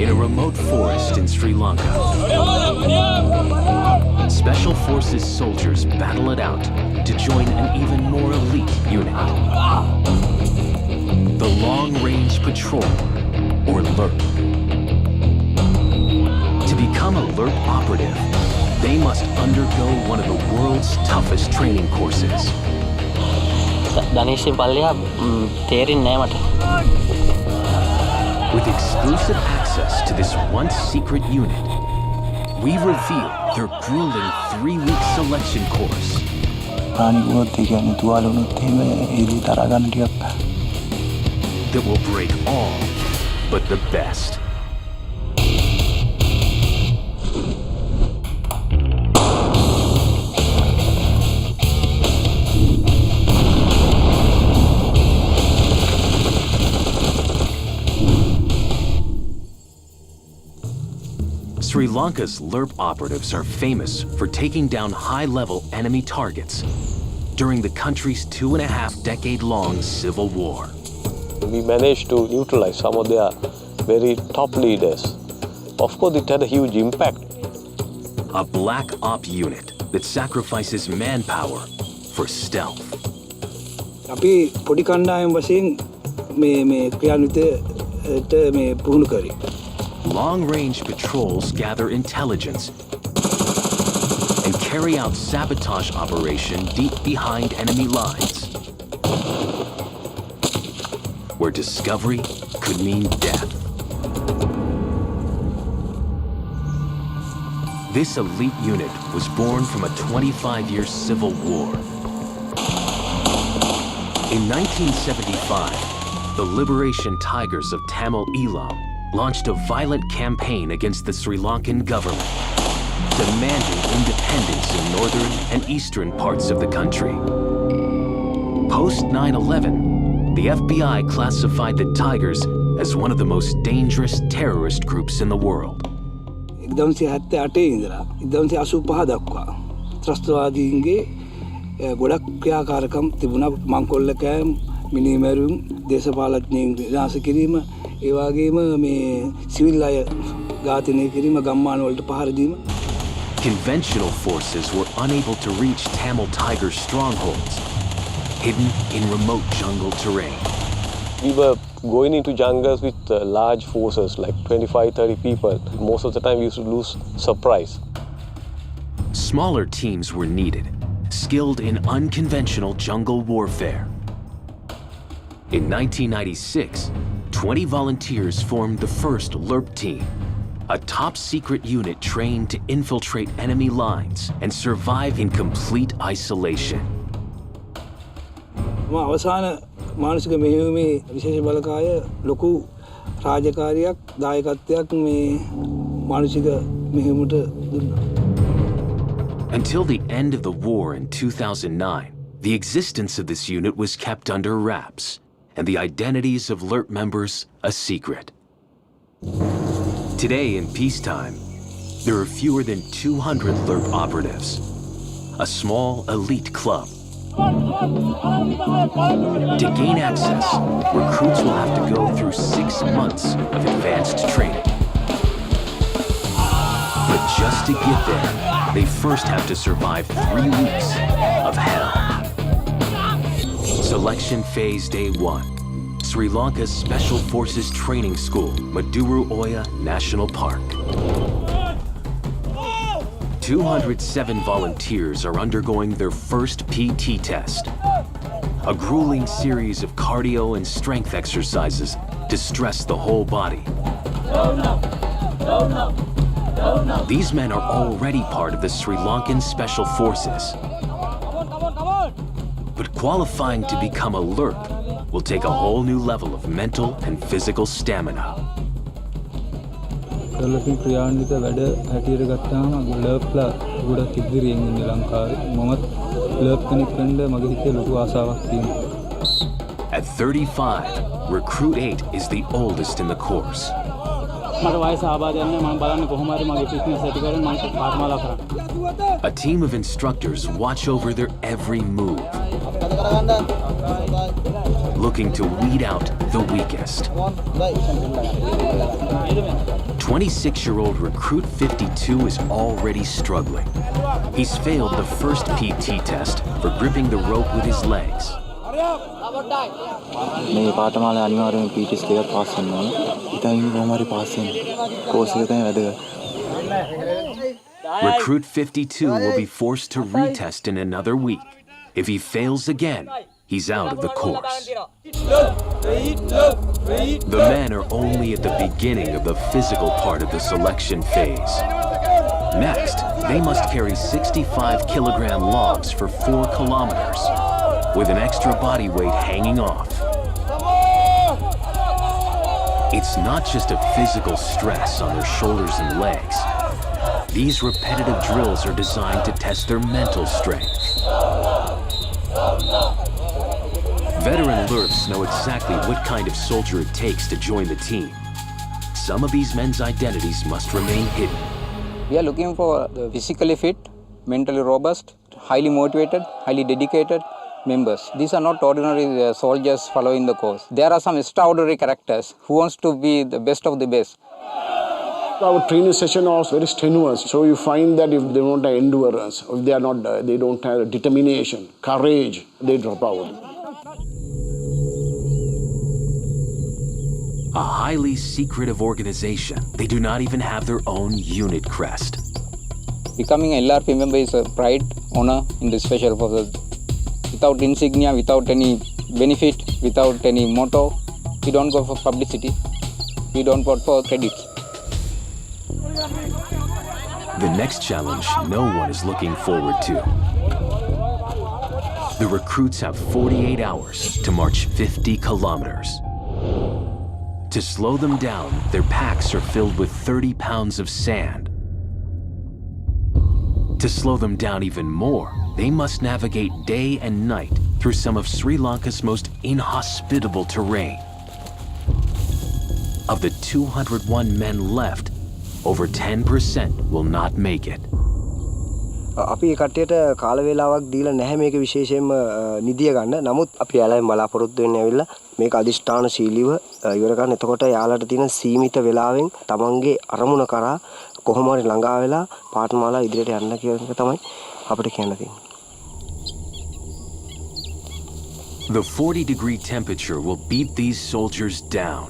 in a remote forest in Sri Lanka. Special Forces soldiers battle it out to join an even more elite unit. The Long Range Patrol, or LRP. To become a LRP operative, they must undergo one of the world's toughest training courses. With exclusive access to this once secret unit, we reveal their grueling 3-week selection course. That will break all but the best. Sri Lanka's LRP operatives are famous for taking down high-level enemy targets during the country's 2.5-decade-long civil war. We managed to neutralize some of their very top leaders. Of course, it had a huge impact. A black op unit that sacrifices manpower for stealth. අපි පොඩි කණ්ඩායම් වශයෙන් මේ ක්‍රියාන්විතයට මේ පුහුණු කරේ. Long-range patrols gather intelligence and carry out sabotage operation deep behind enemy lines, where discovery could mean death. This elite unit was born from a 25-year civil war. In 1975, the Liberation Tigers of Tamil Eelam launched a violent campaign against the Sri Lankan government, demanding independence in northern and eastern parts of the country. Post 9/11, the FBI classified the Tigers as one of the most dangerous terrorist groups in the world. 1978 ඉඳලා 1985 දක්වා ත්‍රස්තවාදීන්ගේ ගොඩක් ක්‍රියාකාරකම් තිබුණා. මංකොල්ල cam, මිනිමැරුම්, දේශපාලඥයින් විනාශ කිරීම, ඒ වගේම මේ civil අය ඝාතනය කිරීම, ගම්මාන වලට පහර දීම. Conventional forces were unable to reach Tamil Tiger strongholds, hidden in remote jungle terrain. We were going into jungles with large forces, like 25-30 people. Most of the time, we used to lose surprise. Smaller teams were needed, skilled in unconventional jungle warfare. In 1996, 20 volunteers formed the first LRP team, a top-secret unit trained to infiltrate enemy lines and survive in complete isolation. අවසාන මානසික මෙහෙයුමේ විශේෂ බලකාය ලොකු රාජකාරියක් දායකත්වයක් මේ මානසික මෙහෙයුමට දුන්නා. Until the end of the war in 2009, the existence of this unit was kept under wraps, and the identities of LRP members a secret. Today, in peacetime, there are fewer than 200 LRP operatives, a small elite club. To gain access, recruits will have to go through 6 months of advanced training. But just to get there, they first have to survive 3 weeks of hell. Selection phase day 1. Sri Lanka's Special Forces Training School, Maduru Oya National Park. 207 volunteers are undergoing their first PT test, a grueling series of cardio and strength exercises to stress the whole body. These men are already part of the Sri Lankan Special Forces. But qualifying to become a LRP will take a whole new level of mental and physical stamina. කලකින් ක්‍රියාන්විත වැඩ හැටියට ගත්තාම ලර්ප්ලා ගොඩක් ඉදිරියෙන් ඉන්නේ ලංකාවේ. මමත් ලර්ප් කෙනෙක් වෙන්න මගේ හිතේ ලොකු ආසාවක් තියෙනවා. At 35, Recruit 8 is the oldest in the course. මට වයස ආබාධයක් නැහැ. මම බලන්නේ කොහොම හරි මගේ ෆිට්නස් ඇති කරගෙන මම පාඨමාලා කරන්න. A team of instructors watch over their every move. looking to weed out the weakest. 26-year-old recruit 52 is already struggling. He's failed the first PT test for gripping the rope with his legs. මේ පාඨමාලා අනිවාර්යයෙන් PTs දෙකක් pass වෙන්න ඕන. ඉතින් කොහොම හරි pass වෙන්න. Course එක තමයි වැදගත්. Recruit 52 will be forced to retest in another week. If he fails again, he's out of the course. The men are only at the beginning of the physical part of the selection phase. Next, they must carry 65-kilogram logs for 4 kilometers, with an extra body weight hanging off. It's not just a physical stress on their shoulders and legs. These repetitive drills are designed to test their mental strength. Veteran LERPs know exactly what kind of soldier it takes to join the team. Some of these men's identities must remain hidden. We are looking for the physically fit, mentally robust, highly motivated, highly dedicated members. These are not ordinary soldiers following the course. There are some extraordinary characters who wants to be the best of the best. Our training session was very strenuous. So you find that if they don't have endurance, if they don't have determination, courage, they drop out. A highly secretive organization, they do not even have their own unit crest. Becoming a LRP member is a pride, honor in the special forces. Without insignia, without any benefit, without any motto, we don't go for publicity, we don't vote for credits. The next challenge no one is looking forward to. The recruits have 48 hours to march 50 kilometers. To slow them down, their packs are filled with 30 pounds of sand. To slow them down even more, they must navigate day and night through some of Sri Lanka's most inhospitable terrain. Of the 201 men left, over 10% will not make it. අපි කට්ටියට කාල වේලාවක් දීලා නැහැ මේක විශේෂයෙන්ම නිදිය ගන්න. නමුත් අපි යාළුවෙන් බලාපොරොත්තු වෙන්නේ ඇවිල්ලා මේක අදිෂ්ඨානශීලීව ඉවර ගන්න. එතකොට යාළුවට තියෙන සීමිත වෙලාවෙන් තමන්ගේ අරමුණ කරා කොහොම හරි ළඟා වෙලා පාඨමාලා ඉදිරියට යන්න කියන එක තමයි අපිට කියන්න තියෙන්නේ. The 40-degree temperature will beat these soldiers down.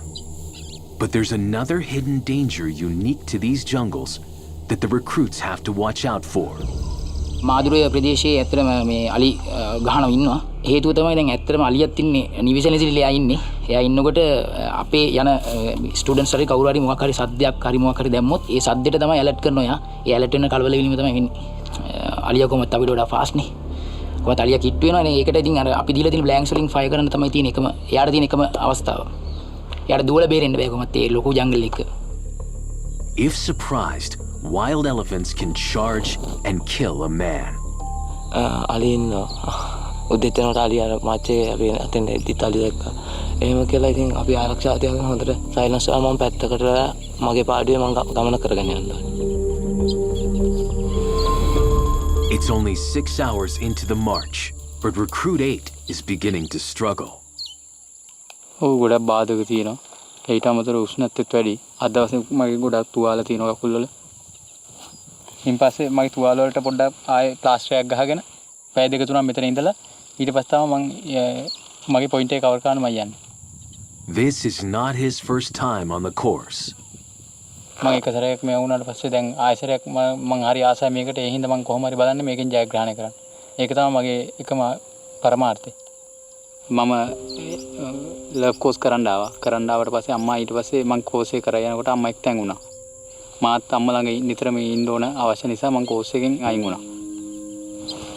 But there's another hidden danger unique to these jungles that the recruits have to watch out for. මාදුරේ ප්‍රදේශයේ ඇත්තටම මේ අලි ගහනවා ඉන්නවා. හේතුව තමයි දැන් ඇත්තටම අලියත් ඉන්නේ නිවිසනසිලිලා ඉන්නේ. එයා ඉන්නකොට අපේ යන ස්ටුඩන්ට්ස් හරි කවුරු හරි මොකක් හරි සද්දයක් හරි මොකක් හරි දැම්මොත් ඒ සද්දෙට තමයි ඇලර්ට් කරනවා එයා. ඒ ඇලර්ට් වෙන කලබල වීම තමයි වෙන්නේ. අලියා කොහොමද අපිට වඩා ෆාස්ට් නේ. කොහොමද අලියා කිට් වෙනවනේ. ඒකට ඉතින් අර අපි දීලා තියෙන බ්ලැන්ක්ස් වලින් ෆයර් කරන්න තමයි තියෙන එකම එයාට තියෙන එකම අවස්ථාව. එයාට දුවලා බේරෙන්න බෑ කොහොමද ඒ ලොකු ජංගල් එක. If surprised, wild elephants can charge and kill a man. අලින් උදේටනට අලිය අර මාචේ අපි අතෙන් එද්දිත් අලිය දැක්කා. එහෙම කියලා ඉතින් අපි ආරක්ෂා තියාගෙන හොඳට සයිලන්ස් කරලා මම පැත්තකට මගේ පාඩුවේ මම ගමන කරගෙන යනවා. It's only 6 hours into the march, but Recruit 8 is beginning to struggle. ගොඩක් බාධක තියෙනවා. ඊට අමතරව උෂ්ණත්වයත් වැඩි. අද දවසේ මගේ ගොඩක් තුවාල තියෙනවා කකුල් වල. ඊට පස්සේ මගේ තුවාල වලට පොඩ්ඩක් ආයේ ප්ලාස්ටර් එකක් ගහගෙන පැය දෙක තුනක් මෙතන ඉඳලා ඊට පස්සේ තමයි මම මගේ පොයින්ට් එක කවර් කරන්න මම යන්නේ. This is not his first time on the course. මම එක සැරයක් මේ වුණාට පස්සේ දැන් ආයෙසරයක් මම හරි ආසයි මේකට ඒ හින්දා මම කොහොම හරි බලන්නේ මේකෙන් ජයග්‍රහණය කරන්න. ඒක තමයි මගේ එකම පරමාර්ථය. මම ලර්ප් කෝස් කරන්න ආවට පස්සේ අම්මා ඊට පස්සේ මම කෝස් එක කරා යනකොට අම්මා එක්තැන් වුණා. මාත් අම්මා ළඟ නිතරම ඉන්න ඕන අවශ්‍ය නිසා මම කෝස් එකෙන් අයින් වුණා.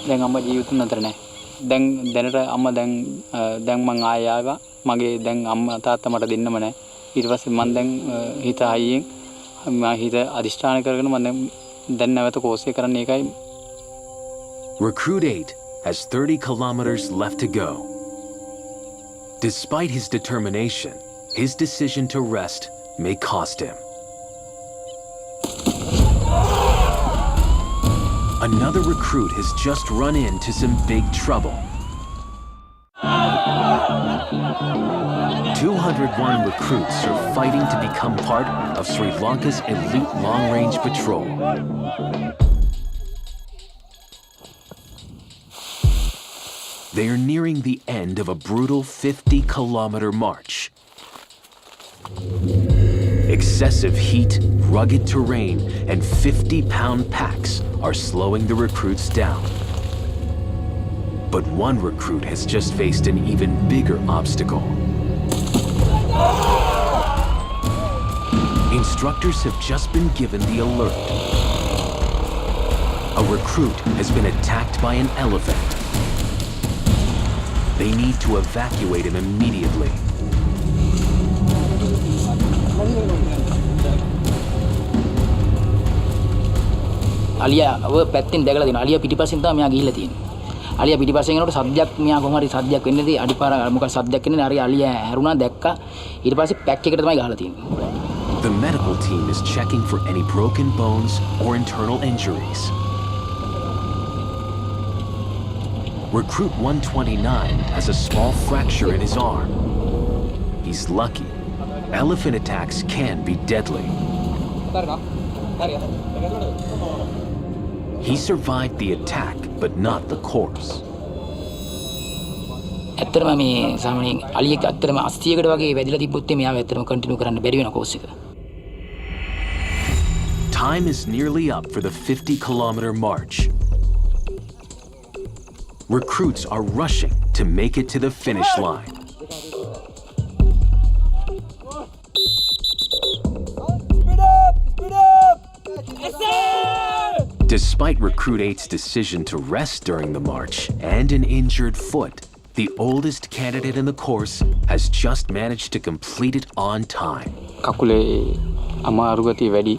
දැන් අම්මා ජීවිතුන් අතර නැහැ. දැනට අම්මා දැන් මම ආයෙ ආවා. මගේ දැන් අම්මා තාත්තා මට දෙන්නම නැහැ. ඊට පස්සේ මම දැන් හිත හයියෙන් මම හිත අදිෂ්ඨාන කරගෙන මම දැන් නැවත කෝස් එක කරන්න ඒකයි. Recruit 8 has 30 kilometers left to go. Despite his determination, his decision to rest may cost him. Another recruit has just run into some big trouble. 201 recruits are fighting to become part of Sri Lanka's elite long-range patrol. They are nearing the end of a brutal 50-kilometer march. Excessive heat, rugged terrain, and 50-pound packs are slowing the recruits down. But one recruit has just faced an even bigger obstacle. Instructors have just been given the alert. A recruit has been attacked by an elephant. They need to evacuate him immediately. අලියාව පැත්තෙන් දැකලා දෙනවා. අලියා පිටිපස්සෙන් තමයි මෙයා ගිහිල්ලා තියෙන්නේ. අලියා පිටිපස්සෙන් යනකොට සද්දයක් මෙයා කොහොම හරි සද්දයක් වෙන්නේදී අඩිපාර මොකක් සද්දයක් එන්නේ හරි අලියා හැරුණා දැක්කා. ඊට පස්සේ පැක් එකට තමයි ගහලා තියෙන්නේ. The medical team is checking for any broken bones or internal injuries. Recruit 129 has a small fracture in his arm. He's lucky. Elephant attacks can be deadly. He survived the attack, but not the course. ඇත්තටම මේ සාමාන්‍යයෙන් අලියෙක් ඇත්තටම 80කට වගේ වැදිලා තිබ්බොත් මෙයාව ඇත්තටම continue කරන්න බැරි වෙන කෝස් එක. Time is nearly up for the 50-kilometer march. Recruits are rushing to make it to the finish line. Despite Recruit 8's decision to rest during the march and an injured foot, the oldest candidate in the course has just managed to complete it on time. කකුලේ අමාරු ගතිය වැඩි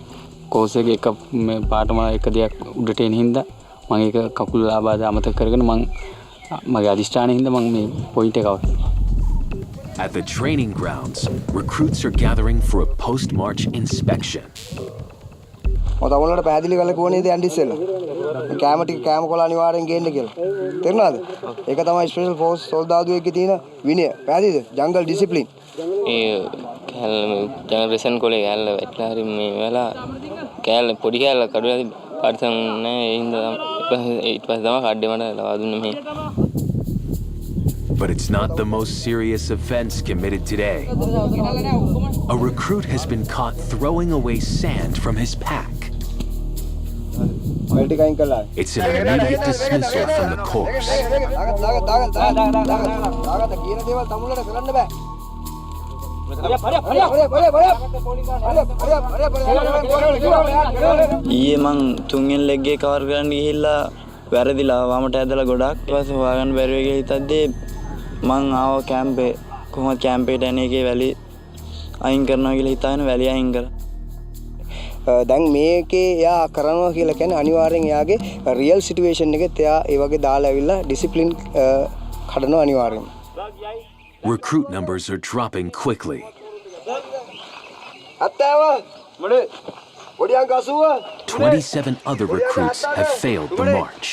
course එකේ එක පාටම එක දෙයක් උඩට එන හින්දා මම ඒක කකුල ආබාධ අමතක කරගෙන මගේ අදිෂ්ඨානයේ හින්දා මම මේ පොයින්ට් එක අවුල්. At the training grounds, recruits are gathering for a post-march inspection. මම තමලට පැහැදිලි කරලා කිව්වනේ දැන් ඉස්සෙල්ලා. මේ කැම ටික කැම කොළ අනිවාර්යෙන් ගේන්න කියලා. තේරුණාද? ඒක තමයි ස්පෙෂල් ෆෝස් සොල්දාදුවෙක්ගේ තියෙන විනය. පැහැදිලිද? ජංගල් ඩිසිප්ලින්. ඒ කැලේ ජනරේෂන් කොලේ කැලේ වැටලා හරි මේ වෙලා කැලේ පොඩි කැලේ කඩුවලා පරිසම් නැහැ ඒ හින්දා ඊට පස්සේ තමයි කඩේ මට ලවා දුන්නේ මේ. But it's not the most serious offense committed today. A recruit has been caught throwing away sand from his pack. It's an immediate dismissal from the course. ඊයේ මං තුන්වෙනි ලෙග් එක කවර් කරන්න ගිහිල්ලා වැරදිලා වමට ඇදලා ගොඩක් ඊට පස්සේ හොයාගන්න බැරි වෙ කියලා හිතද්දී මං ආව කැම්පේ කොහොමද කැම්පේට යන්නේ එකේ වැලි අයින් කරනවා කියලා හිතාගෙන වැලි අයින් කරා. දැන් මේකේ එයා කරනවා කියලා කියන්නේ අනිවාර්යෙන් එයාගේ රියල් සිටුේෂන් එකෙත් එයා ඒ වගේ දාලා ඇවිල්ලා ඩිසිප්ලින් කඩනවා අනිවාර්යෙන්. Recruit numbers are dropping quickly. 27 other recruits have failed the march.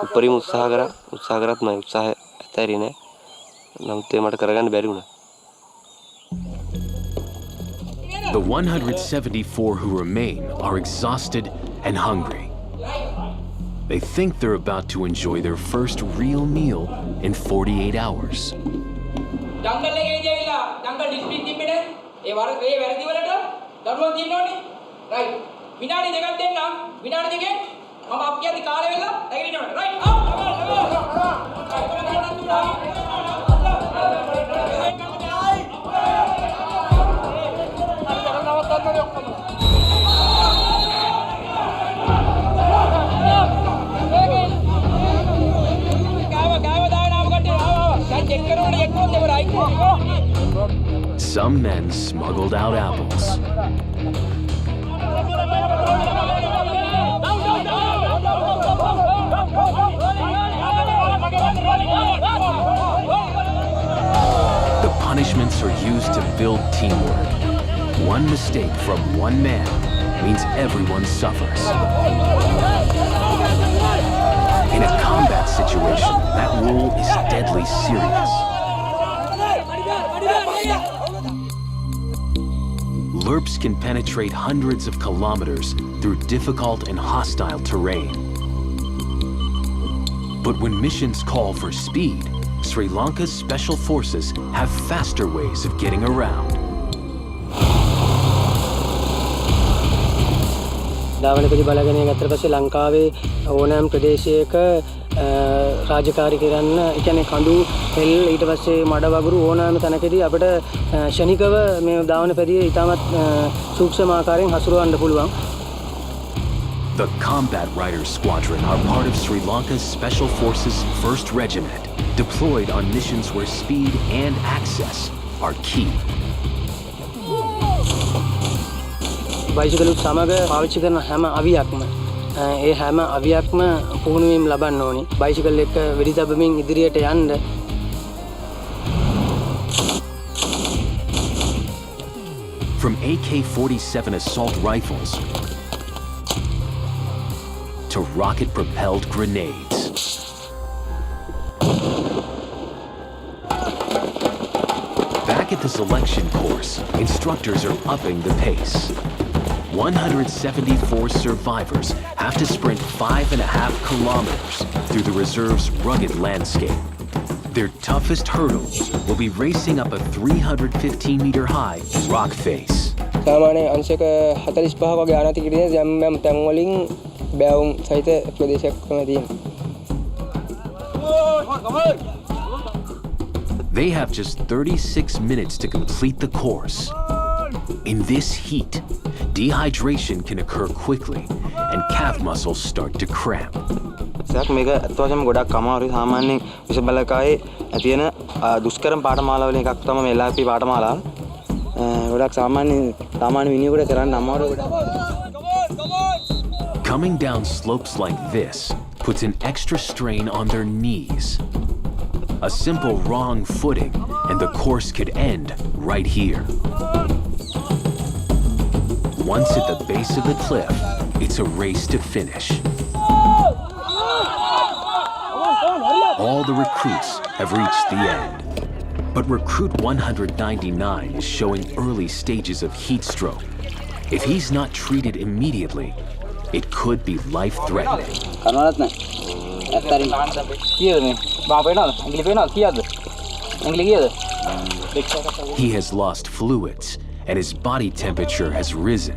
උපරිම උත්සාහ කරත් මම උත්සාහය ඇතරිනේ නමුත් ඒ මට කරගන්න බැරි වුණා. The 174 who remain are exhausted and hungry. They think they're about to enjoy their first real meal in 48 hours. ජංගල් එකේ ඉඳලා ජංගල් ඩිස්ට්‍රික්ට් තිබෙන්නේ ඒ වැරදි වලට දරුවන් දිනනෝනේ රයිට් විනාඩි දෙකක් දෙන්නම් විනාඩි දෙකෙන් මම අප්පියදි කාලේ වෙලා නැගිටිනවා right Some men smuggled out apples. The punishments are used to build teamwork. One mistake from one man means everyone suffers. rule is deadly serious. LRPs can penetrate hundreds of kilometers through difficult and hostile terrain. But when missions call for speed, Sri Lanka's special forces have faster ways of getting around. ධාවනකදී බලාගෙන ගත්තට පස්සේ ලංකාවේ ඕනෑම ප්‍රදේශයක රාජකාරී කරන්න ඒ කියන්නේ කඳු තෙල් ඊට පස්සේ මඩ වගුරු ඕනෑම තැනකදී අපිට ශනිකව මේ ධාවනපැදිය ඉතාමත් සූක්ෂම ආකාරයෙන් හසුරවන්න පුළුවන්. The Combat Riders Squadron are part of Sri Lanka's Special Forces 1st Regiment, deployed on missions where speed and access are key. බයිසිකලුත් සමග පාවිච්චි කරන හැම අවියක්ම ඒ හැම අවියක්ම පුහුණුවීම් ලබන්න ඕනි. බයිසිකල් එක වෙඩි තබමින් ඉදිරියට යන්න. From AK-47 assault rifles to rocket-propelled grenades. Back at the selection course, instructors are upping the pace. 174 survivors have to sprint 5.5 kilometers through the reserve's rugged landscape. Their toughest hurdle will be racing up a 315-meter high rock face. සාමාන්‍ය අංශක 45 වගේ ආනති කිරිනේ යම් තැන් වලින් බෑවුම් සහිත ප්‍රදේශයක් තමයි තියෙන්නේ. They have just 36 minutes to complete the course. In this heat, dehydration can occur quickly and calf muscles start to cramp. මේක අත්වශයෙන්ම ගොඩක් අමාරුයි. සාමාන්‍යයෙන් විෂ බලකායේ තියෙන දුෂ්කරම පාඨමාලාවල එකක් තමයි මේ LRP පාඨමාලාව. ගොඩක් සාමාන්‍ය විනියෝගයට කරන්න අමාරුයි ගොඩක්. Coming down slopes like this puts an extra strain on their knees. A simple wrong footing and the course could end right here. Once at the base of the cliff, it's a race to finish. All the recruits have reached the end. But recruit 199 is showing early stages of heat stroke. If he's not treated immediately, it could be life-threatening. He has lost fluids and his body temperature has risen.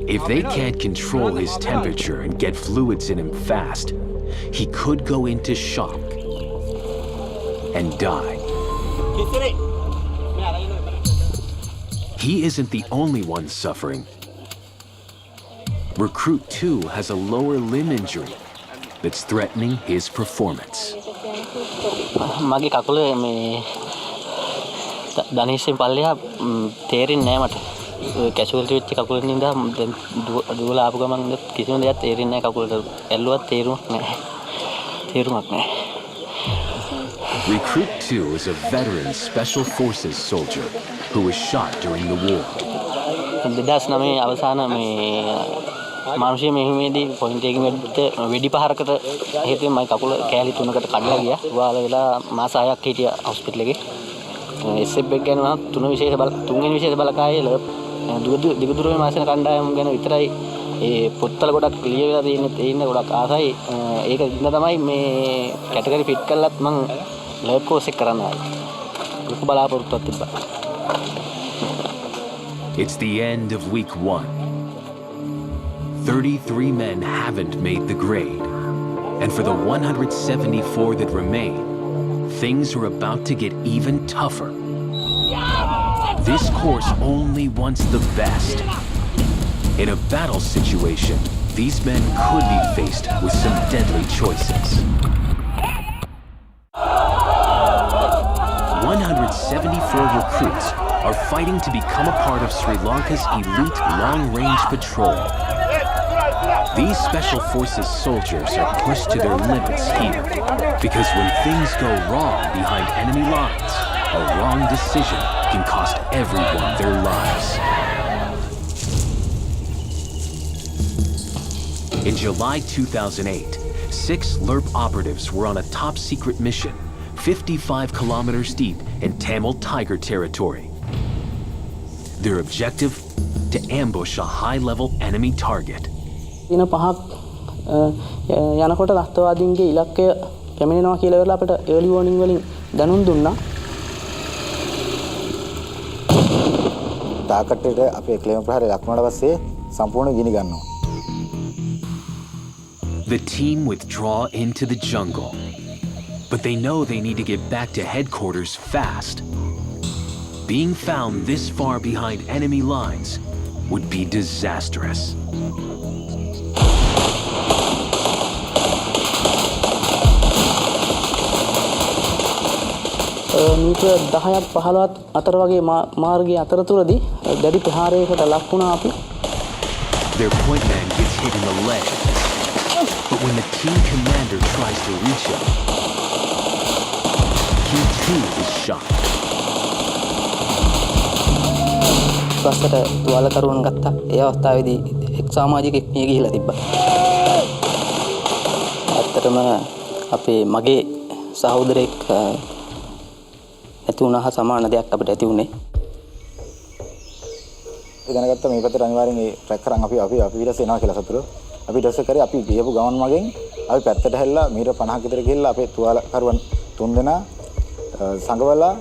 If they can't control his temperature and get fluids in him fast, he could go into shock and die. He isn't the only one suffering. Recruit 2 has a lower limb injury that's threatening his performance. මගේ කකුල මේ ධනේෂ්ගෙන් පල්ලෙහා තේරෙන්නේ නැහැ මට. කැෂුවල්ටි වෙච්ච කකුලෙන් ඉඳලා දැන් දුවලා ආපු ගමන් කිසිම දෙයක් තේරෙන්නේ නැහැ කකුලට. ඇල්ලුවත් තේරුමක් නැහැ. Recruit 2 is a veteran Special Forces soldier who was shot during the war. 2009 අවසාන මේ මානුෂීය මෙහෙයුමේදී පොයින්ට් එකකින් වෙඩි පහරකට හේතුවෙන් මගේ කකුල කෑලි 3කට කඩලා ගියා. තුවාල වෙලා මාස 6ක් හිටියා හොස්පිටල් එකේ. SF එක ගැන මම තුන්වෙනි විශේෂ බලකායේ දිගදුරේ මාසෙන කණ්ඩායම ගැන විතරයි ඒ පොත්වල ගොඩක් ලියවිලා තියෙන්නේ ගොඩක් ආසයි. ඒක ඉන්න තමයි මේ කැටගරි ෆිට් කරලත් මම ලර්ප් කෝස් එක කරන්න ආවේ. ලොකු බලාපොරොත්තුවක් තිබ්බා. It's the end of week 1. 33 men haven't made the grade. And for the 174 that remain, things are about to get even tougher. This course only wants the best. In a battle situation, these men could be faced with some deadly choices. 174 recruits are fighting to become a part of Sri Lanka's elite long-range patrol. These Special Forces soldiers are pushed to their limits here, because when things go wrong behind enemy lines, a wrong decision can cost everyone their lives. In July 2008, 6 LERP operatives were on a top-secret mission 55 kilometers deep in Tamil Tiger territory. Their objective? To ambush a high-level enemy target. දින 5ක් යනකොට ත්‍රස්තවාදීන්ගේ ඉලක්කය පැමිණෙනවා කියලා වෙලා අපිට early warning වලින් දැනුම් දුන්නා. තාකට්ටේට අපේ ක්ලේම ප්‍රහාරය ලක්වුණාට පස්සේ සම්පූර්ණ ගිනි ගන්නවා. The team withdraw into the jungle, but they know they need to get back to headquarters fast. Being found this far behind enemy lines would be disastrous. Metre 10ක් 15ක් අතර වගේ මාර්ගයේ අතරතුරදී දැඩි ප්‍රහාරයකට ලක් වුණා අපි. Their point man gets hit in the leg, but when the team commander tries to reach him, he too is shot. බස්සට තුවාලකරුවන් ගත්තා. ඒ අවස්ථාවේදී එක් සමාජිකයෙක් මිය ගිහිලා තිබ්බා. ඇත්තටම අපේ මගේ සහෝදරෙක් ඇති වුණා සමාන දෙයක් අපිට ඇති වුණේ. ඒ දැනගත්ත මේ පැත්තට අනිවාර්යෙන් ඒ ට්‍රැක් කරන් අපි ඊට එනවා කියලා සතුරු. අපි ඊට පස්සේ කරේ අපි ගියපු ගමන් මගෙන් අපි පැත්තට හැල්ලා මීටර 50ක විතර ගිහිල්ලා අපේ තුවාලකරුවන් 3 දෙනා සංගවලා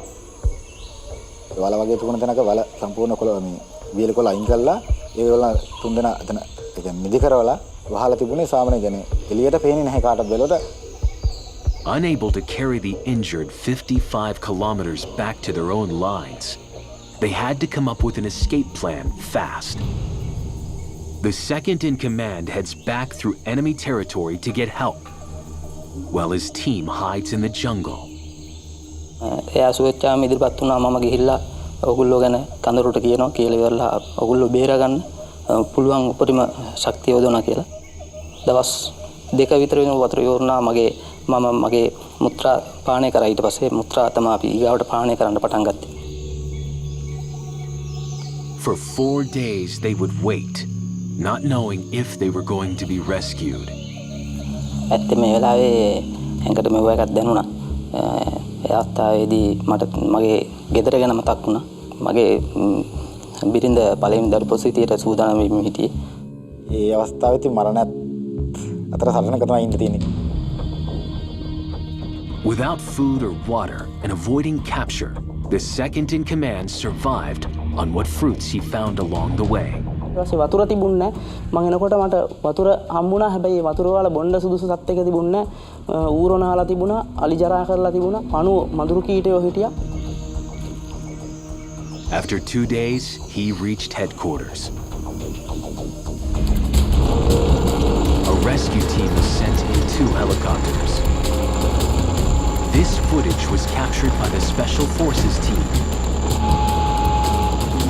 වල වගේ තුන තැනක වල සම්පූර්ණ කොළ මේ වියල කොළ අයින් කළා ඒගොල්ලෝ 3 දෙනා එතන ඒ කියන්නේ නිදි කරවලා වහලා තිබුණේ සාමාන්‍ය කියන්නේ එළියට පේන්නේ නැහැ කාටවත් බැලුවට. Unable to carry the injured 55 kilometers back to their own lines, they had to come up with an escape plan fast. The second in command heads back through enemy territory to get help, while his team hides in the jungle. එයා සුවච්චාම ඉදිරිපත් වුණා මම ගිහිල්ලා ඔගොල්ලෝ ගැන කඳරුට කියනවා කියලා ඉවරලා ඔගොල්ලෝ බේර ගන්න පුළුවන් උපරිම ශක්තිය යොදවනවා කියලා. දවස් 2 විතර වෙන වතුර යෝරනා මගේ මුත්‍රා පානය කරා ඊට පස්සේ මුත්‍රා තමයි අපි ඊගාවට පානය කරන්න පටන් ගත්තේ. For 4 days they would wait, not knowing if they were going to be rescued. ඇත්තේ මේ වෙලාවේ ඇඟට මෙව එකක් දැනුණා. ඒ අවස්ථාවේදී මට මගේ ගෙදර ගැන මතක් වුණා. මගේ බිරිඳ පළවෙනි දරුපොත් සිටියට සූදානම් වෙමින් හිටියේ. ඒ අවස්ථාවේදී මරණයත් අතර සරණක තමයි ඉන්න තියෙන්නේ. Without food or water and avoiding capture, the second in command survived on what fruits he found along the way. ඊපස්සේ වතුර තිබුණේ නැහැ. මම එනකොට මට වතුර හම්බුණා. හැබැයි වතුර වල බොණ්ඩ සුදුසු සත් එක තිබුණේ නැහැ. ඌරනාලා තිබුණා, අලි ජරා කරලා තිබුණා. පණුව මදුරු කීටයෝ හිටියා. After 2 days, he reached headquarters. A rescue team was sent in 2 helicopters. This footage was captured by the Special Forces team.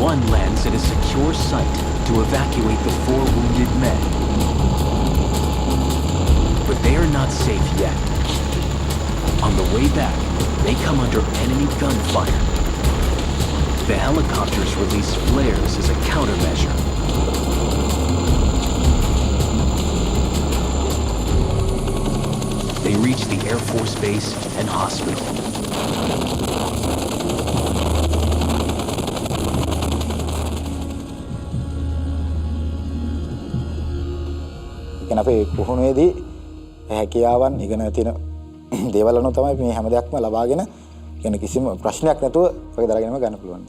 One lands at a secure site to evacuate the 4 wounded men. But they are not safe yet. On the way back, they come under enemy gunfire. The helicopters release flares as a countermeasure. They reach the Air Force Base and hospital. ඉතින් අපේ පුහුණුවේදී හැකියාවන් ඉගෙන තියෙන දේවල් අනුව තමයි මේ හැම දෙයක්ම ලබාගෙන කියන්නේ කිසිම ප්‍රශ්නයක් නැතුව ඔය දරගෙනම ගන්න පුළුවන්.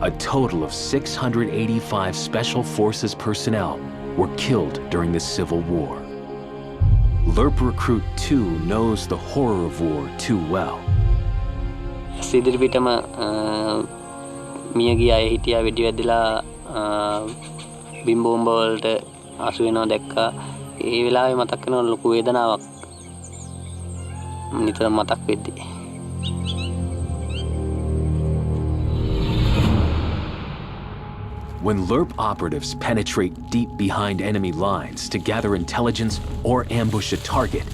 A total of 685 Special Forces personnel were killed during the Civil War. LERP Recruit 2 knows the horror of war too well. ඉදිරිපිටම මියගිය අය හිටියා වෙඩි වැදිලා බිම් බෝම්බ වලට අසු වෙනවා දැක්කා. ඒ වෙලාවේ මතක් වෙන ලොකු වේදනාවක් නිතරම මතක් වෙද්දී. When LERP operatives penetrate deep behind enemy lines to gather intelligence or ambush a target,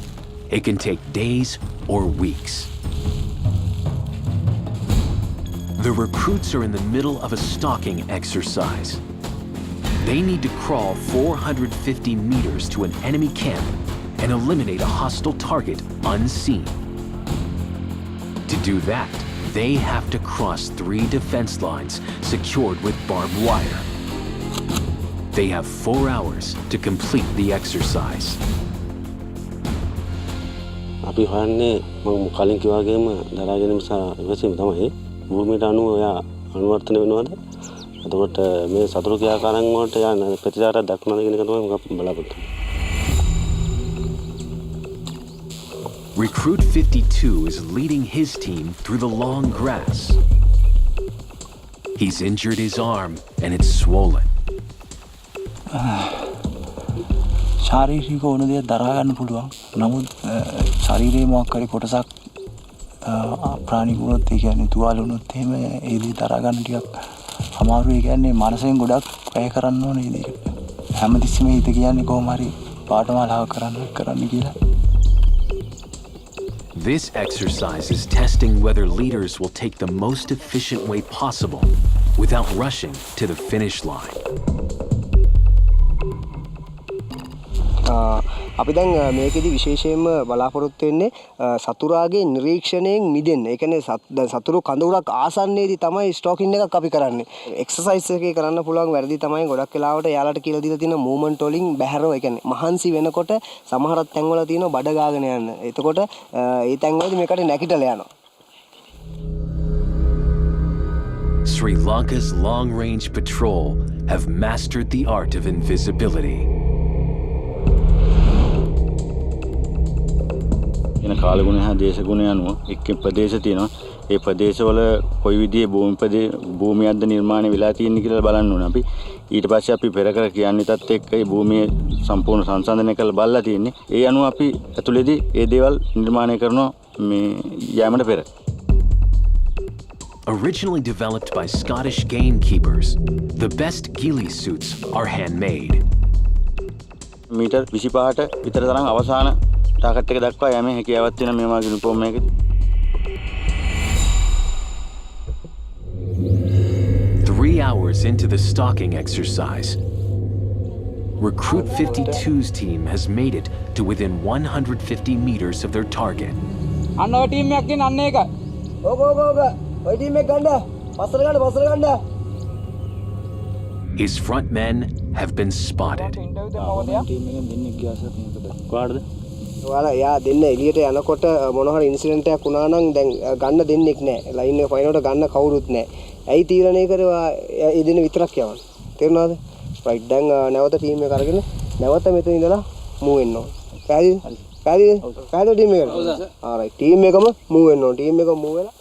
it can take days or weeks. The recruits are in the middle of a stalking exercise. They need to crawl 450 meters to an enemy camp and eliminate a hostile target unseen. To do that, they have to cross 3 defense lines secured with barbed wire. They have 4 hours to complete the exercise. අපි හොයන්නේ මම කලින් කිව්වා වගේම දරා ගැනීම සහ ඉවසීම තමයි. භූමියට අනුව එයා අනුවර්තන වෙනවද? එතකොට මේ සතුරු ක්‍රියාකාරයන් වලට යන ප්‍රතිචාරයක් දක්වනවද කියන එක තමයි මම බලාපොරොත්තු වෙන්නේ. Recruit 52 is leading his team through the long grass. He's injured his arm and it's swollen. ශාරීරික ඕන දේ දරා ගන්න පුළුවන්. නමුත් ශරීරයේ මොකක් හරි කොටසක් ප්‍රාණික වුණොත් ඒ කියන්නේ තුවාල වුණොත් එහෙම ඒ දේ දරා ගන්න ටිකක් අමාරුයි. ඒ කියන්නේ මනසෙන් ගොඩක් වැය කරන්න ඕනේ ඒ දේ. හැමතිස්සෙම හිත කියන්නේ කොහොම හරි පාඨමාලාව කරන්න කියලා. This exercise is testing whether leaders will take the most efficient way possible without rushing to the finish line. අපි දැන් මේකෙදි විශේෂයෙන්ම බලාපොරොත්තු වෙන්නේ සතුරාගේ නිරීක්ෂණයෙන් මිදෙන්න. ඒ කියන්නේ දැන් සතුරු කඳවුරක් ආසන්නයේදී තමයි ස්ටෝකින් එකක් අපි කරන්නේ. එක්සර්සයිස් එකේ කරන්න පුළුවන් වැරදි තමයි ගොඩක් වෙලාවට යාලට කියලා දීලා තියෙන මූවමන්ට් වලින් බැහැරව ඒ කියන්නේ මහන්සි වෙනකොට සමහරක් තැන්වල තියෙන බඩ ගාගෙන යන්න. එතකොට ඒ තැන්වලදී මේකට නැකිටලා යනවා. Sri Lanka's long-range patrol have mastered the art of invisibility. එන කාලගුණය හා දේශගුණය අනුව එක් ප්‍රදේශ තියෙනවා. ඒ ප්‍රදේශවල කොයි විදිහේ භූමියක්ද නිර්මාණය වෙලා තියෙන්නේ කියලා බලන්න ඕනේ අපි. ඊට පස්සේ අපි පෙර කර කියන්නේටත් එක්ක මේ භූමිය සම්පූර්ණ සංසන්දනය කරලා බලලා තියෙන්නේ. ඒ අනුව අපි ඇතුළේදී ඒ දේවල් නිර්මාණය කරනවා මේ යෑමට පෙර. Originally developed by Scottish gamekeepers, the best ghillie suits are handmade. Metre 25ට විතර තරම් අවසාන ටාගට් එක දක්වා යෑමේ හැකියාවක් තියෙන මේ වගේ uniform එකකදී 3 hours into the stalking exercise, Recruit 52's team has made it to within 150 meters of their target. අන්න ඔය ටීම් එකක් ගෙන අන්න ඒක. ඕක ඔය ටීම් එක ගන්න. පස්සට ගන්න. His front men have been spotted. Team එකෙන් දෙන්නෙක් ගියාසත් මේකද කොහාටද ඔයාලා යා දෙන්න එළියට යනකොට මොන හරි ඉන්සිඩන්ට් එකක් වුණා නම් දැන් ගන්න දෙන්නෙක් නැහැ. ලයින් එක පයින්නට ගන්න කවුරුත් නැහැ. ඇයි තීරණය කරේ ඒ දෙන විතරක් යවන්න. තේරුණාද? රයිට් දැන් නැවත ටීම් එක අරගෙන නැවත මෙතන ඉඳලා මූව් වෙන්න ඕන. පැහැදිලිද ටීම් එකට? ආරයිට් ටීම් එකම මූව් වෙන්න ඕන. ටීම් එක මූව් වෙලා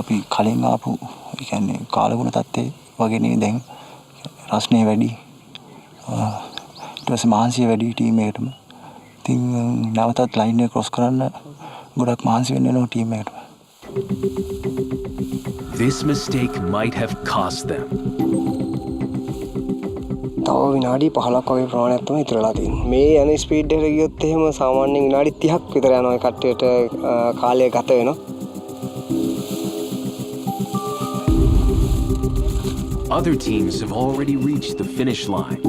අපි කලින් ආපු ඒ කියන්නේ කාලගුණ තත්ත්වයේ වගේ නේ දැන් රස්නේ වැඩි. ඊට පස්සේ මහන්සිය වැඩි ටීම් එකටම. ඉතින් නැවතත් ලයින් එක ක්‍රොස් කරන්න ගොඩක් මහන්සි වෙන්න වෙනවා ටීම් එකටම. This mistake might have cost them. තව විනාඩි 15ක් වගේ ප්‍රමාණයක් තමයි ඉතුරුලා තියෙන්නේ. මේ යන ස්පීඩ් එකට ගියොත් එහෙම සාමාන්‍යයෙන් විනාඩි 30ක් විතර යනවා ඒ කට්ටියට කාලය ගත වෙනවා. Other teams have already reached the finish line.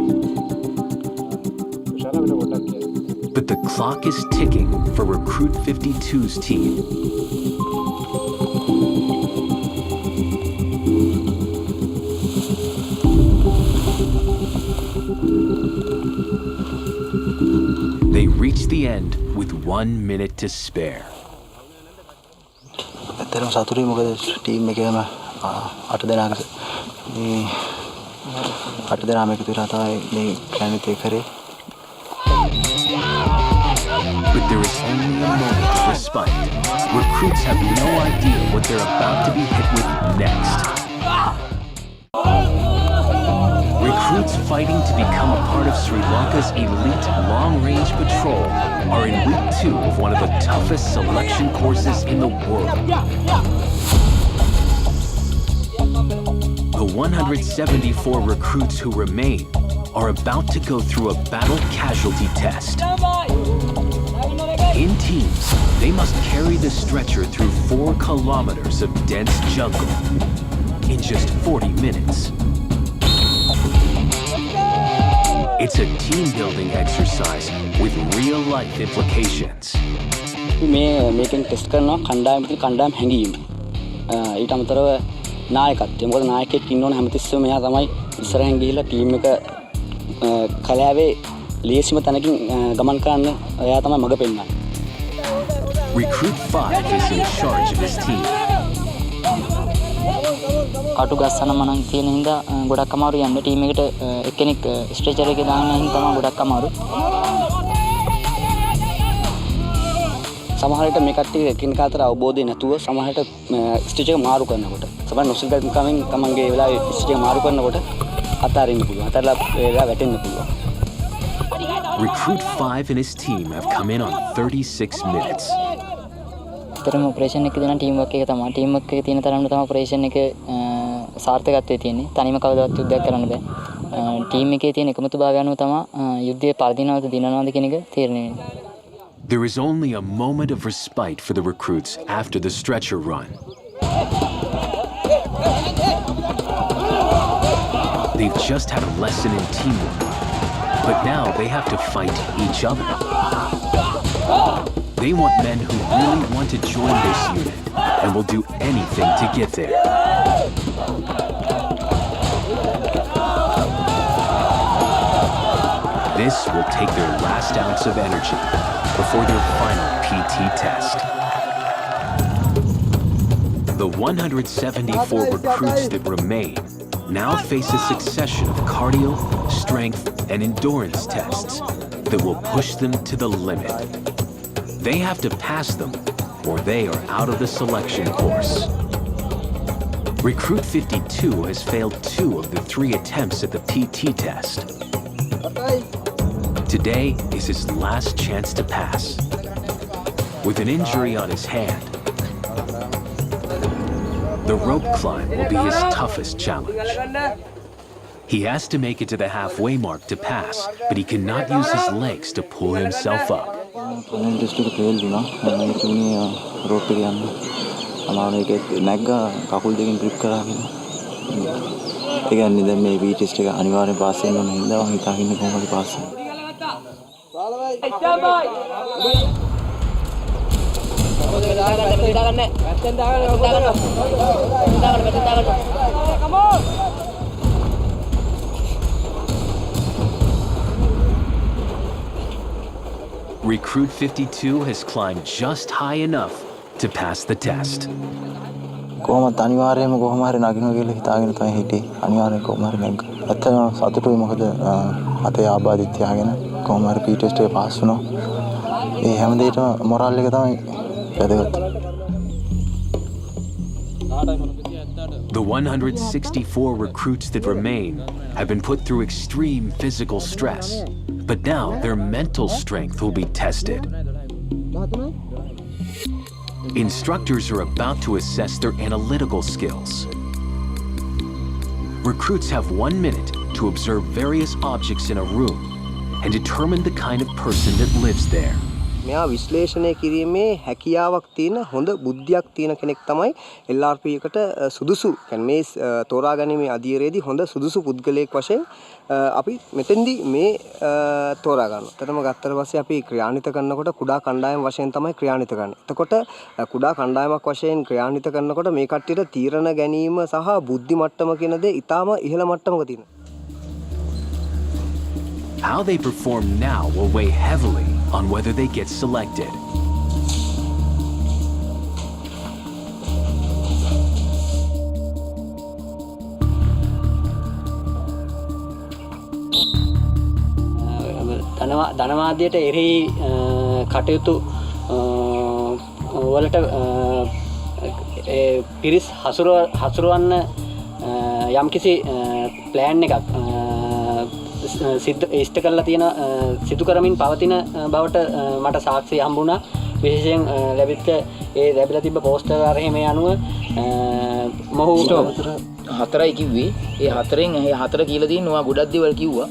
But the clock is ticking for Recruit 52's team. They reach the end with 1 minute to spare. ඇත්තටම සතුටුයි මොකද ටීම් එකේම 8 දෙනාක මේ 8 දෙනාම එකතු වෙලා තමයි මේ කැමති කරේ. But there is only a moment of respite. Recruits have no idea what they're about to be hit with next. Recruits fighting to become a part of Sri Lanka's elite long-range patrol are in week 2 of one of the toughest selection courses in the world. The 174 recruits who remain are about to go through a battle casualty test. In teams, they must carry the stretcher through 4 kilometers of dense jungle in just 40 minutes. It's a team-building exercise with real-life implications. මේකෙන් test කරනවා කණ්ඩායම් හැංගීම. ඊට අමතරව නායකත්වය. මොකද නායකයෙක් ඉන්න ඕන හැමතිස්සෙම මෙයා තමයි ඉස්සරහින් ගිහිල්ලා ටීම් එක කලාවේ ලේසිම තැනකින් ගමන් කරන්න එයා තමයි මඟ පෙන්නන්නේ. Recruit 5 is in charge of his team. කටු ගස්සන මනන් තියෙන හින්දා ගොඩක් අමාරු යන්න ටීම් එකට එක්කෙනෙක් ස්ට්‍රෙචර් එකේ දාන්න හින්දා තමයි ගොඩක් අමාරු. සමහර විට මේ කට්ටිය එකිනෙක අතර අවබෝධය නැතුව සමහර විට ස්ටිච් එක මාරු කරනකොට සමහර නොසිල්කමින් තමන්ගේ වෙලාවේ ස්ටිච් එක මාරු කරනකොට අතාරින්න පුළුවන්. අතලා ඒලා වැටෙන්න පුළුවන්. Recruit 5 and his team have come in on 36 minutes. තරම ඔපරේෂන් එක දෙන ටීම් වර්ක් එක තමයි. ටීම් වර්ක් එකේ තියෙන තරමට තමයි ඔපරේෂන් එක සාර්ථකත්වයේ තියෙන්නේ. තනියම කවදාවත් යුද්ධයක් කරන්න බෑ. ටීම් එකේ තියෙන එකමුතුභාවය අනුව තමයි යුද්ධයේ පරදිනවද දිනනවද කියන එක තීරණය වෙන්නේ. There is only a moment of respite for the recruits after the stretcher run. They've just had a lesson in teamwork, but now they have to fight each other. They want men who really want to join this unit and will do anything to get there. This will take their last ounce of energy before their final PT test. The 174 recruits that remain now face a succession of cardio, strength, and endurance tests that will push them to the limit. They have to pass them or they are out of the selection course. Recruit 52 has failed 2 of the 3 attempts at the PT test. Today is his last chance to pass. With an injury on his hand, the rope climb will be his toughest challenge. He has to make it to the halfway mark to pass, but he cannot use his legs to pull himself up. Recruit 52 has climbed just high enough to pass the test. කොහොමද අනිවාර්යයෙන්ම කොහොම හරි නගිනවා කියලා හිතාගෙන තමයි හිටියේ. අනිවාර්යයෙන් කොහොම හරි නැග්ගා. ඇත්තටම සතුටුයි මොකද අතේ ආබාධිත තියාගෙන කොහොම හරි පී ටෙස්ට් එක පාස් වුණා. ඒ හැම දෙයකම මොරල් එක තමයි වැදගත්. The 164 recruits that remain have been put through extreme physical stress, but now their mental strength will be tested. Instructors are about to assess their analytical skills. Recruits have 1 minute to observe various objects in a room and determine the kind of person that lives there. මෙයා විශ්ලේෂණය කිරීමේ හැකියාවක් තියෙන හොඳ බුද්ධියක් තියෙන කෙනෙක් තමයි LRP එකට සුදුසු. කියන්නේ මේ තෝරා ගැනීමේ අධීරයේදී හොඳ සුදුසු පුද්ගලයෙක් වශයෙන් අපි මෙතෙන්දී මේ තෝරා ගන්නවා. එතනම ගත්තට පස්සේ අපි ක්‍රියාන්විත කරනකොට කුඩා කණ්ඩායම් වශයෙන් තමයි ක්‍රියාන්විත කරන්නේ. එතකොට කුඩා කණ්ඩායමක් වශයෙන් ක්‍රියාන්විත කරනකොට මේ කට්ටියට තීරණ ගැනීම සහ බුද්ධි මට්ටම කියන දේ ඊටාම ඉහළ මට්ටමක තියෙනවා. How they perform now will weigh heavily on whether they get selected. ධනවාදයට එරෙහි කටයුතු වලට පිරිස් හසුරවන්න යම්කිසි ප්ලෑන් එකක් ඉෂ්ට කරලා තියෙන සිදු කරමින් පවතින බවට මට සාක්ෂි හම්බුණා. විශේෂයෙන් ලැබිලා තිබ්බ පෝස්ටර් අරහේ මේ අනුව මොහු 4යි කිව්වේ. ඒ 4න් ඒ 4 කියලා තියෙනවා ගොඩක් දේවල් කිව්වා.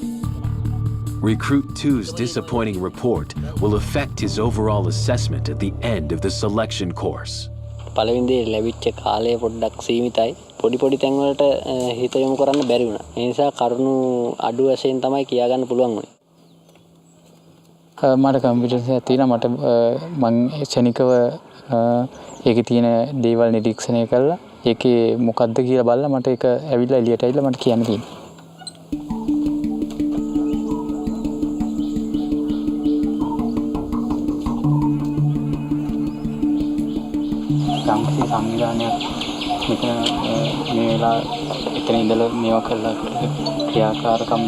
Recruit 2's disappointing report will affect his overall assessment at the end of the selection course. පළවෙනි දේ ලැබිච්ච කාලය පොඩ්ඩක් සීමිතයි. පොඩි තැන් වලට හිත යොමු කරන්න බැරි වුණා. ඒ නිසා කරුණු අඩු වශයෙන් තමයි කියා ගන්න පුළුවන් වුණේ. මට කම්පියුටර් එකක් තියෙනවා. මට මං ක්ෂණිකව ඒකේ තියෙන දේවල් නිරීක්ෂණය කළා. ඒකේ මොකද්ද කියලා බලලා මට ඒක ඇවිල්ලා එළියට ඇවිල්ලා මට කියන්න තියෙනවා. සංකීර්ණ සංවිධානයක් මෙතන මේ වෙලාව එතන ඉඳලා මේවා කරලා ක්‍රියාකාරකම්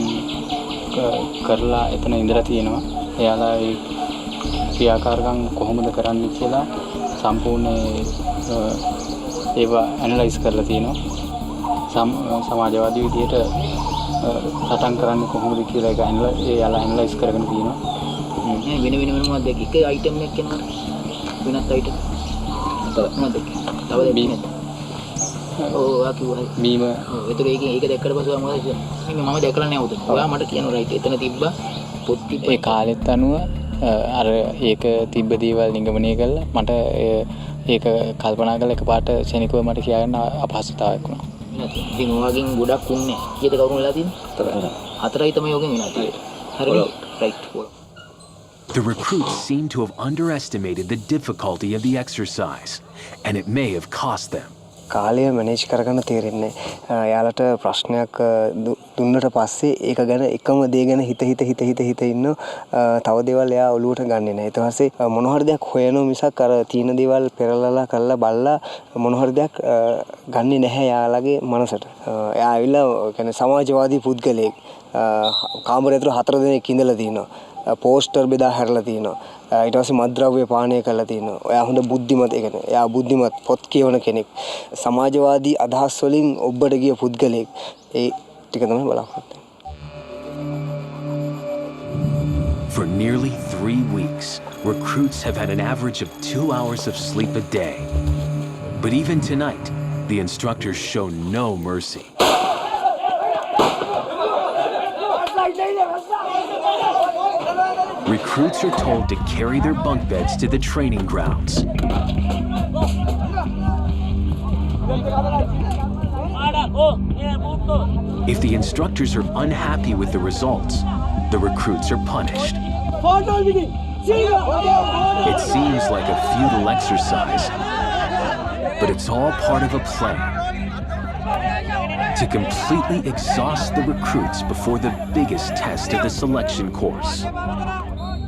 කරලා එතන ඉඳලා තියෙනවා. එයාලා ඒ ක්‍රියාකාරකම් කොහොමද කරන්නේ කියලා සම්පූර්ණ ඒවා ඇනලයිස් කරලා තියෙනවා. සමාජවාදී විදියට සටන් කරන්නේ කොහොමද කියලා ඒක එයාලා ඇනලයිස් කරගෙන තියෙනවා. වෙන මොනවද එක අයිටම් එකක් එනවා. වෙනත් අයිටම් මොකද? තව දෙන්නේ. ඔව් කිව්වා. මීම ඒතර ඒක දැක්කට පස්සේ මොකද කියන්නේ? මම දැකලා නෑ උදේ. ඔයා මට කියනවා රයිට් එතන තිබ්බා පොත් තිබ්බා. ඒ කාලෙත් අනුව අර ඒක තිබ්බ දේවල් නිගමනය කළා. මට ඒක කල්පනා කරලා එකපාරට ක්ෂණිකව මට කියන්න අපහසුතාවයක් වුණා. ඉතින් ඔයගෙන් ගොඩක් උන්නේ. කීයද කවුරුන් වෙලා තියෙන්නේ? හතරයි තමයි ඔයගෙන් වෙලා තියෙන්නේ. හරිද? Right. The recruits seem to have underestimated the difficulty of the exercise, and it may have cost them. කාලය මැනේජ් කරගන්න තේරෙන්නේ. යාලට ප්‍රශ්නයක් දුන්නට පස්සේ ඒක ගැන එකම දේ ගැන හිත ඉන්න තව දේවල් එයා ඔලුවට ගන්නෙ නැහැ. ඊට පස්සේ මොන හරි දෙයක් හොයනවා මිසක් අර තීන දේවල් පෙරලලා කරලා බලලා මොන හරි දෙයක් ගන්නෙ නැහැ යාලගේ මනසට. එයා ඇවිල්ලා කියන්නේ සමාජවාදී පුද්ගලයෙක්. කාමරය ඇතුළේ 4 දෙනෙක් ඉඳලා තිනවා. පෝස්ටර් බෙදා හැරලා තිනවා. ඊට පස්සේ මත්ද්‍රව්‍ය පානය කරලා තිනවා. එයා හොඳ බුද්ධිමත් ඒ කියන්නේ එයා බුද්ධිමත් පොත් කියවන කෙනෙක්. සමාජවාදී අදහස් වලින් ඔබට ගිය පුද්ගලයෙක්. ඒ ටික තමයි බලාපොරොත්තු වෙන්නේ. For nearly 3 weeks, recruits have had an average of 2 hours of sleep a day. But even tonight, the instructors show no mercy. Recruits are told to carry their bunk beds to the training grounds. If the instructors are unhappy with the results, the recruits are punished. It seems like a futile exercise, but it's all part of a plan to completely exhaust the recruits before the biggest test of the selection course.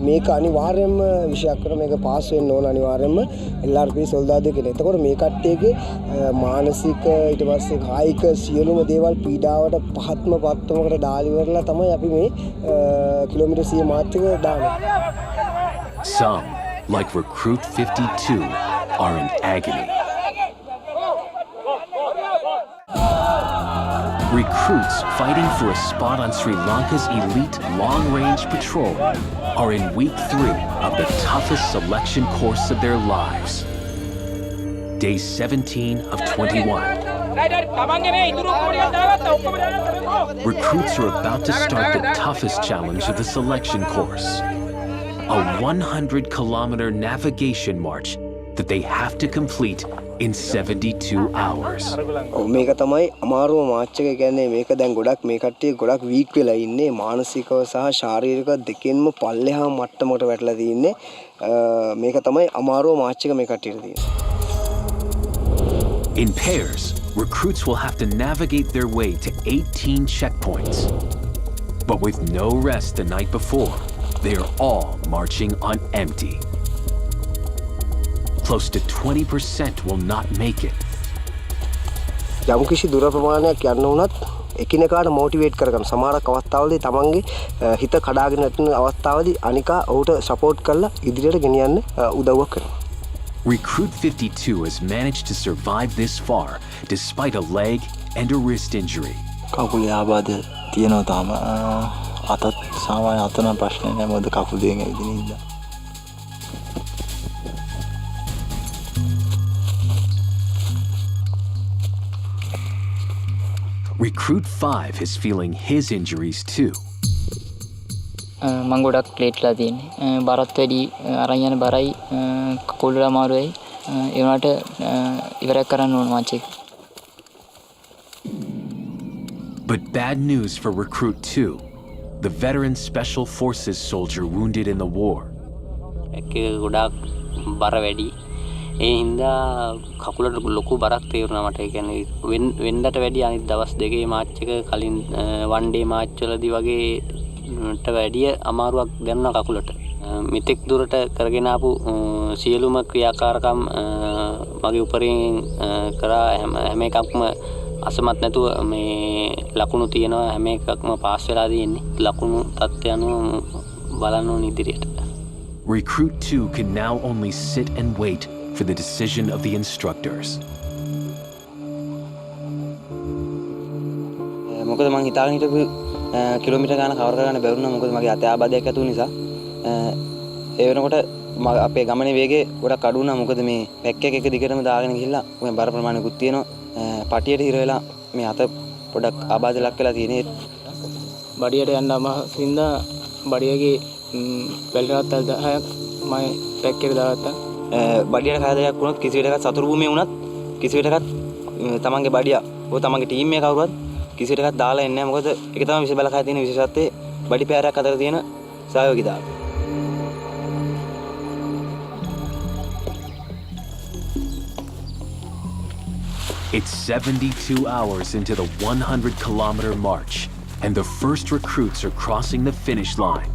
මේක අනිවාර්යයෙන්ම විෂයක් කරන මේක pass වෙන්න ඕන අනිවාර්යයෙන්ම LRP සොල්දාදු කෙනෙක්. එතකොට මේ කට්ටියගේ මානසික ඊට පස්සේ කායික සියලුම දේවල් පීඩාවට පහත්ම පත්වමකට දාලි වරලා තමයි අපි මේ කිලෝමීටර් 100 මාත්‍රික දාන්නේ. Some, like Recruit 52, are in agony. Recruits fighting for a spot on Sri Lanka's elite long-range patrol are in week 3 of the toughest selection course of their lives. Day 17 of 21. Recruits are about to start the toughest challenge of the selection course. A 100-kilometer navigation march that they have to complete in 72 hours. මේක තමයි අමාරුම මාච් එක. කියන්නේ මේක දැන් ගොඩක් මේ කට්ටිය ගොඩක් වීක් වෙලා ඉන්නේ මානසිකව සහ ශාරීරික දෙකෙන්ම පල්ලෙහා මට්ටමකට වැටලා තින්නේ. මේක තමයි අමාරුම මාච් එක මේ කට්ටියට තියෙන්නේ. In pairs, recruits will have to navigate their way to 18 checkpoints. But with no rest the night before, they are all marching on empty. Close to 20% will not make it. යම් කිසි දුර ප්‍රමාණයක් යන්න උනත් එකිනෙකාට මොටිවේට් කරගන්න. සමහරක් අවස්ථාවලදී තමන්ගේ හිත කඩාගෙන යන අවස්ථාවලදී අනිකා ඔහුට සපෝට් කරලා ඉදිරියට ගෙනියන්න උදව්වක් කරනවා. Recruit 52 has managed to survive this far despite a leg and a wrist injury. කකුලේ ආබාධ තියෙනවා තාම. අතත් සාමාන්‍ය අතන ප්‍රශ්න නෑ මොකද කකුල් දෙකෙන් ඇවිදින ඉඳලා. Recruit 5 is feeling his injuries too. මං ගොඩක් ප්ලේට්ලා තියෙන්නේ. බරත් වැඩි අරන් යන බරයි කකුල් වල අමාරුයි. ඒ වුණාට ඉවරයක් කරන්න ඕන මැච් එක. But bad news for Recruit 2, the veteran Special Forces soldier wounded in the war. එක ගොඩාක් බර වැඩි. ඒ හින්දා කකුලට ලොකු බරක් තේරුණා මට. ඒ කියන්නේ වෙන්නට වැඩි අනිත් දවස් දෙකේ මාච් එක කලින් වන් ඩේ මාච් වලදී වගේට වැඩිය අමාරුවක් දැනුණා කකුලට. මෙතෙක් දුරට කරගෙන ආපු සියලුම ක්‍රියාකාරකම් මගේ උපරින් කරා හැම එකක්ම අසමත් නැතුව මේ ලකුණු තියෙනවා හැම එකක්ම පාස් වෙලා තියෙන්නේ. ලකුණු තත්ත්වය අනුව බලන්න ඕන ඉදිරියට. Recruit 2 can now only sit and wait for the decision of the instructors. මොකද මං හිතාගෙන හිටපු කිලෝමීටර් ගාන කවර් කරගන්න බැරුණා. මොකද මගේ අතේ ආබාධයක් ඇති වුන නිසා. ඒ වෙනකොට අපේ ගමනේ වේගය ගොඩක් අඩු වුණා. මොකද මේ පැක් එක දිගටම දාගෙන ගිහිල්ලා මම බර ප්‍රමාණයකුත් තියෙනවා. පටියට හිර වෙලා මේ අත පොඩක් ආබාධ ලක් වෙලා තියෙන්නේ. බඩියට යන්න අමාරුසින්දා බඩියගේ වැල්ටනත් 10ක් මම පැක් එකට දාගත්තා. බඩියට කාදයක් වුණොත් කිසි විටකත් සතුරු භූමියේ වුණත් කිසි විටකත් තමන්ගේ බඩිය ඕ තමන්ගේ ටීම් එක කවුරුවත් කිසි විටකත් දාලා එන්නේ නැහැ. මොකද ඒක තමයි විශේෂ බලකාය තියෙන විශේෂත්වයේ බඩි පෑරයක් අතර තියෙන සහයෝගීතාවය. It's 72 hours into the 100-kilometer march, and the first recruits are crossing the finish line.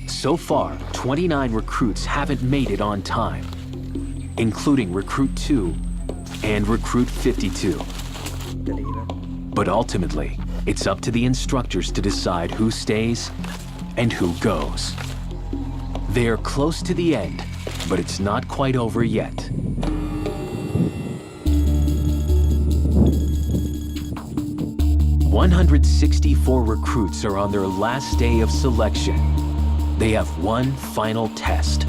So far, 29 recruits haven't made it on time, including Recruit 2 and Recruit 52. But ultimately, it's up to the instructors to decide who stays and who goes. They are close to the end, but it's not quite over yet. "164 recruits are on their last day of selection. They have one final test.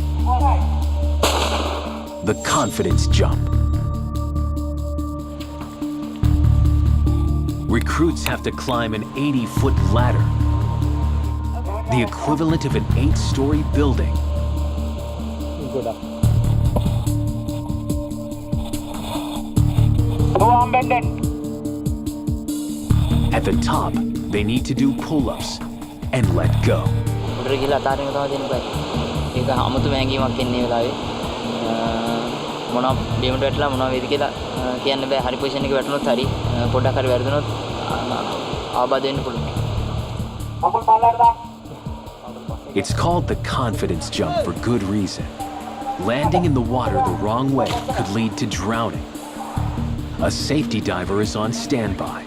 The confidence jump. Recruits have to climb an 80-foot ladder, the equivalent of an 8-story building. At the top, they need to do pull-ups and let go. උඩට ගිහලා අතාරින්න තමයි දෙන්න බෑ. ඒක 아무තු මෑංගීමක් එන්නේ වෙලාවේ. මොනවා බීමට වැටලා මොනවා වේද කියලා කියන්න බෑ. හරි පොසිෂන් එකේ වැටුනොත් හරි පොඩ්ඩක් හරි වැරදුනොත් ආබාධ වෙන්න පුළුවන්. It's called the confidence jump for good reason. Landing in the water the wrong way could lead to drowning. A safety diver is on standby.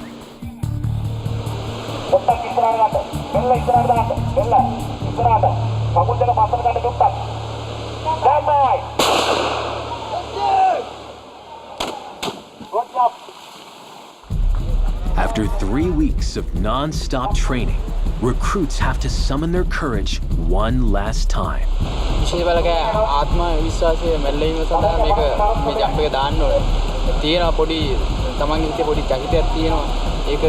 After 3 weeks of non-stop training, recruits have to summon their courage one last time. විශේෂ බලකෑ ආත්ම විශ්වාසය මැල්ලීම සඳහා මේක මේ jump එක දාන්න ඕනේ. තියෙනවා පොඩි තමන්ගේ හිතේ පොඩි චකිතයක් තියෙනවා. ඒක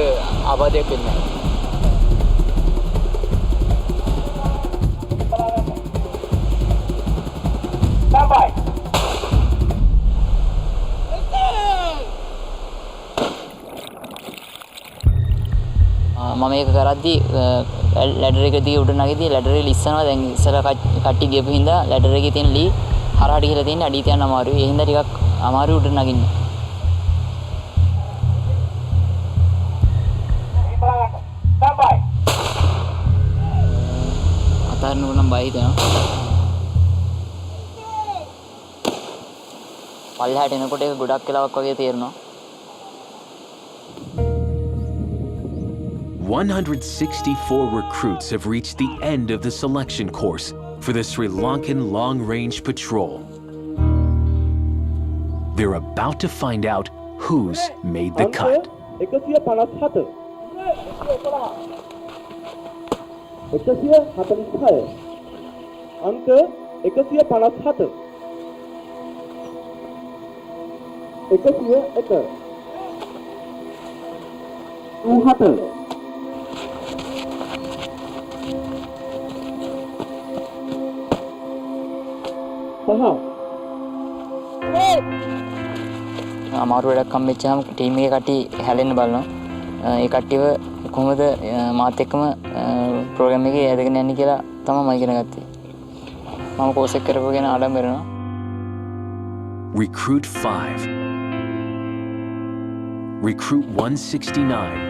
ආබාධයක් වෙන්නේ නැහැ. මම මේක කරද්දී ලැඩර් එක දිගේ උඩ නැගිදී ලැඩර් එක ඉස්සනවා. දැන් ඉස්සර කට්ටි ගියපු හින්දා ලැඩර් එකේ තියෙන ලී හරහට ගිහලා තියෙන අඩියට යන්න අමාරුයි. ඒ හින්දා ටිකක් අමාරුයි උඩ නගින්න. අතාරිනකොට නම් බය හිතෙනවා. පල්ලෙහාට එනකොට ඒක ගොඩක් වෙලාවක් වගේ තේරෙනවා. 164 recruits have reached the end of the selection course for the Sri Lankan long-range patrol. They're about to find out who's made the cut. 147 අංක 157 101 7 අමාරු වැඩක් හම්බෙච්චාම ටීම් එකේ කට්ටිය හැලෙන්න බලනවා. ඒ කට්ටියව කොහොමද මාත් එක්කම ප්‍රෝග්‍රෑම් එකේ ඇදගෙන යන්නේ කියලා තමයි මම ඉගෙන ගත්තේ. මම කෝස් එක කරපුවා ගැන ආඩම්බර වෙනවා. Recruit 5, Recruit 169,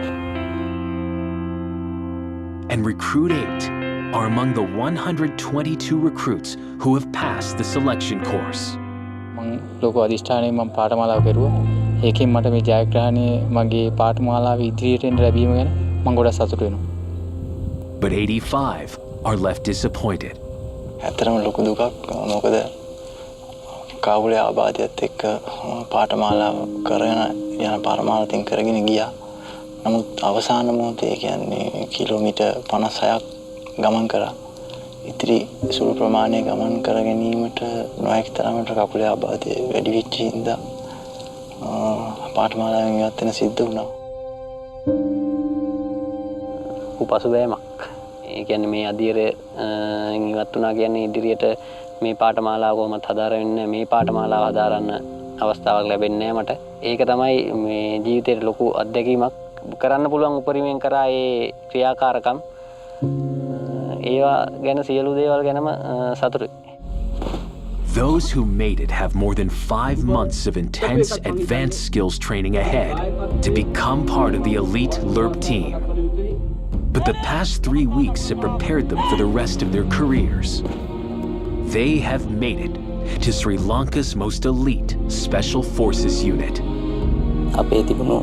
and Recruit 8 are among the 122 recruits who have passed the selection course. මම ලොකු අධිෂ්ඨානයෙන් මම පාඨමාලාව කරුවා. ඒකෙන් මට මේ ජයග්‍රහණය මගේ පාඨමාලාවේ ඉදිරියට එන්න ලැබීම ගැන මම ගොඩක් සතුටු වෙනවා. But 85 are left disappointed. ඇත්තටම ලොකු දුකක්. මොකද කාවුලේ ආබාධයත් එක්ක පාඨමාලාව කරගෙන යන පරමාර්ථයෙන් කරගෙන ගියා. නමුත් අවසාන මොහොතේ කියන්නේ කිලෝමීටර් 56ක් ගමන් කරා. ඉතිරි සුළු ප්‍රමාණය ගමන් කර ගැනීමට නොහැකි තරමට කකුලේ ආබාධය වැඩි වෙච්ච හින්දා පාඨමාලාවෙන් ඉවත් වෙන සිද්ධ වුණා. උපසුබෑමක්. ඒ කියන්නේ මේ අධීරයෙන් ඉවත් වුණා කියන්නේ ඉදිරියට මේ පාඨමාලාව කොහොමද හදාරන්නේ මේ පාඨමාලාව හදාරන්න අවස්ථාවක් ලැබෙන්නේ නැහැ මට. ඒක තමයි මේ ජීවිතේට ලොකු අත්දැකීමක්. කරන්න පුළුවන් උපරිමයෙන් කරා ඒ ක්‍රියාකාරකම් ඒවා ගැන සියලු දේවල් ගැනම සතුටුයි. Those who made it have more than 5 months of intense advanced skills training ahead to become part of the elite LERP team. But the past 3 weeks have prepared them for the rest of their careers. They have made it to Sri Lanka's most elite Special Forces unit. අපේ තිබුණු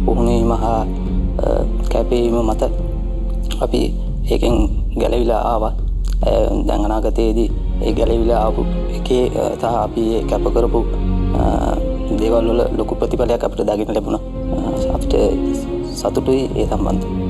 පුහුණුවීම හා කැපවීම මත අපි ඒකෙන් ගැලවිලා ආවා. දැන් අනාගතයේදී ඒ ගැලවිලා ආපු එකේ තහ අපි කැප කරපු දේවල් වල ලොකු ප්‍රතිඵලයක් අපිට දකින්න ලැබුණා. අපිට සතුටුයි ඒ සම්බන්ධව.